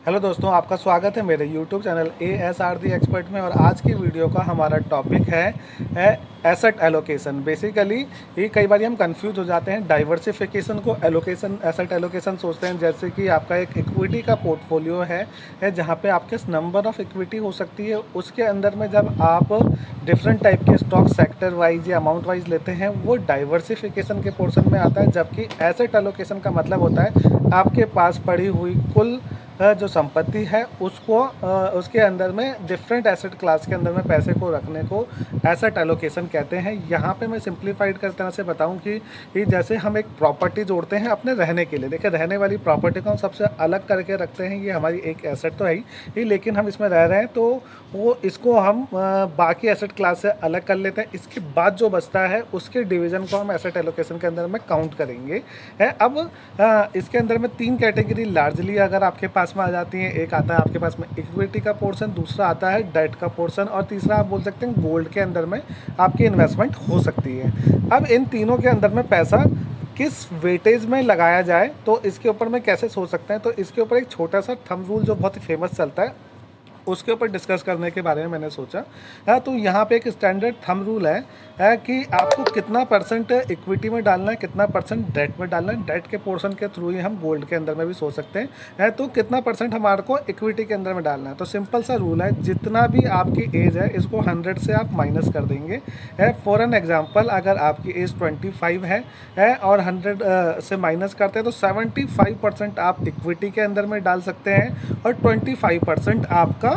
Hello दोस्तों, आपका स्वागत है मेरे यूट्यूब चैनल ASR दी एक्सपर्ट में। और आज की वीडियो का हमारा टॉपिक है एसेट एलोकेशन। बेसिकली ये कई बार हम कंफ्यूज हो जाते हैं डाइवर्सिफिकेशन को एलोकेशन, एसेट एलोकेशन सोचते हैं। जैसे कि आपका एक इक्विटी का पोर्टफोलियो है जहाँ पे आपके नंबर ऑफ इक्विटी हो सकती है, उसके अंदर में जब आप डिफरेंट टाइप के स्टॉक सेक्टर वाइज या अमाउंट वाइज लेते हैं वो डाइवर्सिफिकेशन के पोर्शन में आता है। जबकि एसेट एलोकेशन का मतलब होता है आपके पास पड़ी हुई कुल जो संपत्ति है उसको उसके अंदर में डिफरेंट एसेट क्लास के अंदर में पैसे को रखने को एसेट एलोकेशन कहते हैं। यहाँ पे मैं सिंप्लीफाइड कर तरह से बताऊँ कि जैसे हम एक प्रॉपर्टी जोड़ते हैं अपने रहने के लिए। देखिए, रहने वाली प्रॉपर्टी को हम सबसे अलग करके रखते हैं, ये हमारी एक एसेट तो है ही, लेकिन हम इसमें रह रहे हैं तो वो इसको हम बाकी एसेट क्लास से अलग कर लेते हैं। इसके बाद जो बचता है उसके डिवीज़न को हम एसेट एलोकेशन के अंदर में काउंट करेंगे। है अब इसके अंदर में तीन कैटेगरी लार्जली अगर आपके पास में आ जाती हैं। एक आता है आपके पास में इक्विटी का पोर्शन, दूसरा आता है डेट का पोर्शन, और तीसरा आप बोल सकते हैं गोल्ड के अंदर में आपकी इन्वेस्टमेंट हो सकती है। अब इन तीनों के अंदर में पैसा किस वेटेज में लगाया जाए तो इसके ऊपर में कैसे सोच सकते हैं। तो इसके ऊपर एक छोटा सा थंब रूल जो बहुत ही फेमस चलता है उसके ऊपर डिस्कस करने के बारे में मैंने सोचा। तो यहाँ पे एक स्टैंडर्ड थंब रूल है कि आपको कितना परसेंट इक्विटी में डालना है, कितना परसेंट डेट में डालना है। डेट के पोर्शन के थ्रू ही हम गोल्ड के अंदर में भी सोच सकते हैं। तो कितना परसेंट हमारे को इक्विटी के अंदर में डालना है। तो सिंपल सा रूल है, जितना भी आपकी एज है इसको 100 से आप माइनस कर देंगे। फॉर एन एग्जाम्पल, अगर आपकी एज 25 है और 100 से माइनस करते हैं तो 75% आप इक्विटी के अंदर में डाल सकते हैं और 25% आपका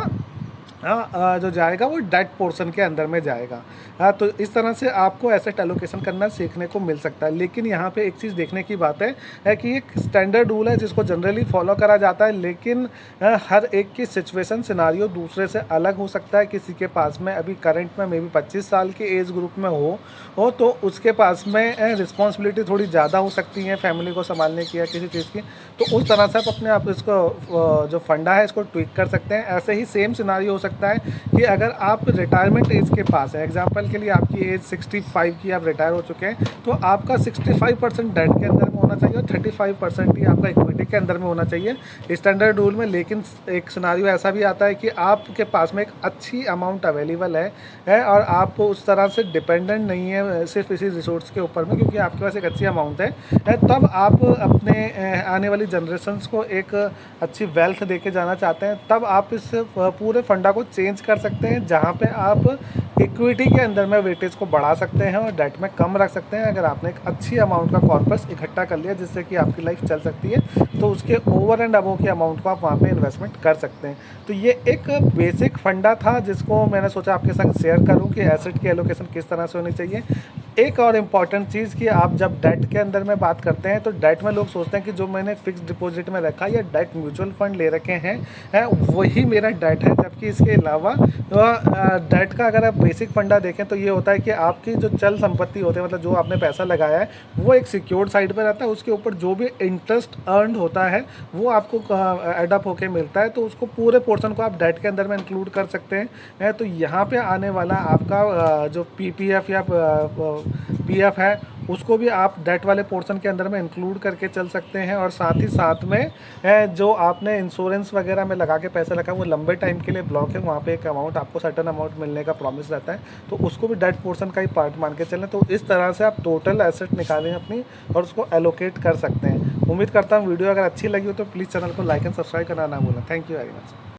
जो जाएगा वो डेट पोर्शन के अंदर में जाएगा। तो इस तरह से आपको एसेट एलोकेशन करना सीखने को मिल सकता है। लेकिन यहाँ पे एक चीज़ देखने की बात है कि एक स्टैंडर्ड रूल है जिसको जनरली फॉलो करा जाता है, लेकिन हर एक की सिचुएशन सिनारियो दूसरे से अलग हो सकता है। किसी के पास में अभी करंट में मे बी 25 साल के एज ग्रुप में हो तो उसके पास में रिस्पॉन्सिबिलिटी थोड़ी ज़्यादा हो सकती है फैमिली को संभालने की या किसी चीज़ की। तो उस तरह से आप अपने आप इसको जो फंडा है इसको ट्विक कर सकते हैं। ऐसे ही सेम सिनारियो हो सकता है कि अगर आप रिटायरमेंट एज के पास है, एग्जांपल के लिए आपकी एज 65 की, आप रिटायर हो चुके हैं, तो आपका 65% डेट के अंदर में होना चाहिए और 35% ही आपका इक्विटी के अंदर में होना चाहिए स्टैंडर्ड रूल में। लेकिन एक सिनारियो ऐसा भी आता है कि आपके पास में एक अच्छी अमाउंट अवेलेबल है और आपको उस तरह से डिपेंडेंट नहीं है सिर्फ इसी रिसोर्स के ऊपर में, क्योंकि आपके पास एक अच्छी अमाउंट है। तब आप अपने आने वाली जनरेशन्स को एक अच्छी वेल्थ दे के जाना चाहते हैं, तब आप इस पूरे फंडा को चेंज कर सकते हैं, जहाँ पे आप इक्विटी के अंदर में वेटेज को बढ़ा सकते हैं और डेट में कम रख सकते हैं। अगर आपने एक अच्छी अमाउंट का कॉर्पस इकट्ठा कर लिया जिससे कि आपकी लाइफ चल सकती है, तो उसके ओवर एंड अबव की अमाउंट को आप वहाँ पे इन्वेस्टमेंट कर सकते हैं। तो ये एक बेसिक फंडा था जिसको मैंने सोचा आपके साथ शेयर करूँ कि एसेट की एलोकेशन किस तरह से होनी चाहिए। एक और इम्पॉर्टेंट चीज़ कि आप जब डेट के अंदर में बात करते हैं तो डेट में लोग सोचते हैं कि जो मैंने फिक्स डिपॉजिट में रखा या डेट म्यूचुअल फंड ले रखे हैं वही मेरा डेट है। जबकि इसके अलावा डेट का अगर आप बेसिक फंडा देखें तो ये होता है कि आपकी जो चल संपत्ति होती है, मतलब जो आपने पैसा लगाया है वो एक सिक्योर्ड साइड पर रहता है, उसके ऊपर जो भी इंटरेस्ट अर्न होता है वो आपको एडअप होके मिलता है। तो उसको पूरे पोर्शन को आप डेट के अंदर में इंक्लूड कर सकते हैं। तो यहाँ पे आने वाला आपका जो PPF या PF है उसको भी आप डेट वाले पोर्शन के अंदर में इंक्लूड करके चल सकते हैं। और साथ ही साथ में जो आपने इंश्योरेंस वगैरह में लगा के पैसा रखा वो लंबे टाइम के लिए ब्लॉक है, वहाँ पे एक अमाउंट आपको सर्टन अमाउंट मिलने का प्रॉमिस रहता है, तो उसको भी डेट पोर्शन का ही पार्ट मान के चलें। तो इस तरह से आप टोटल एसेट निकालें अपनी और उसको एलोकेट कर सकते हैं। उम्मीद करता हूँ वीडियो अगर अच्छी लगी हो तो प्लीज़ चैनल को लाइक एंड सब्सक्राइब करना ना भूलें। Thank you very much.